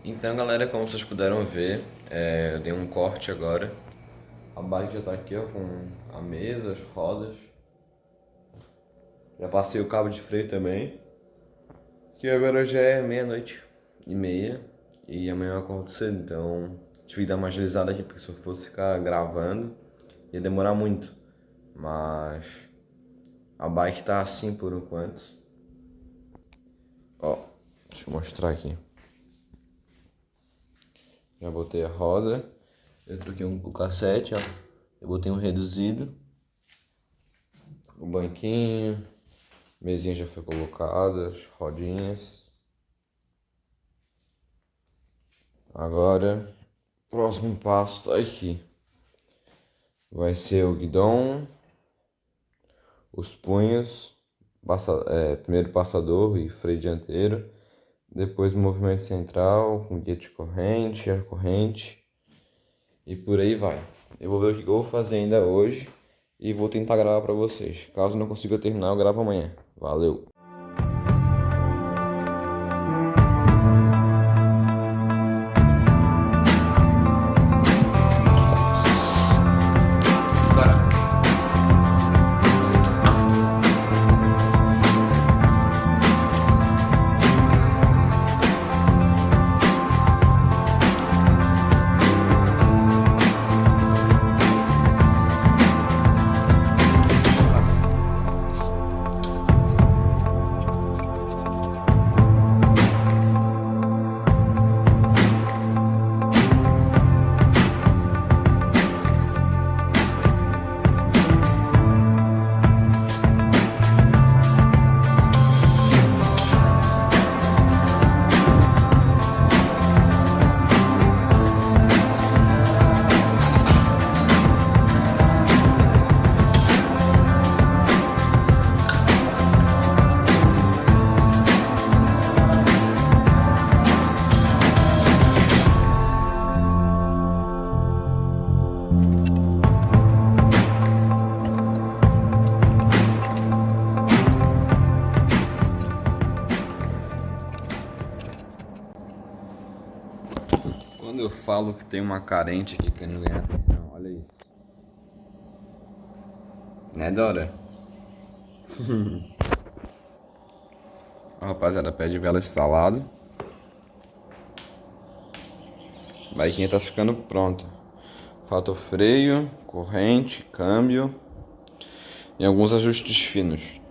Então galera, como vocês puderam ver, eu dei um corte agora. A bike já tá aqui ó, com a mesa, as rodas. Já passei o cabo de freio também. Que agora já é 00:30 e amanhã eu acordo cedo, então tive que dar uma agilizada aqui, porque se eu fosse ficar gravando ia demorar muito. Mas a bike tá assim por enquanto. Ó, deixa eu mostrar aqui. Já botei a roda, eu troquei o cassete, ó. Eu botei um reduzido, o banquinho, mesinha já foi colocada, as rodinhas. Agora, o próximo passo tá aqui. Vai ser o guidão, os punhos, primeiro passador e freio dianteiro. Depois movimento central, com guia de corrente, ar corrente. E por aí vai. Eu vou ver o que eu vou fazer ainda hoje e vou tentar gravar pra vocês. Caso não consiga terminar, eu gravo amanhã. Valeu! Quando eu falo que tem uma carente aqui querendo ganhar atenção, olha isso. Né, Dora? Ó, rapaziada, pé de vela instalado. A biquinha tá ficando pronta. Falta o freio, corrente, câmbio e alguns ajustes finos.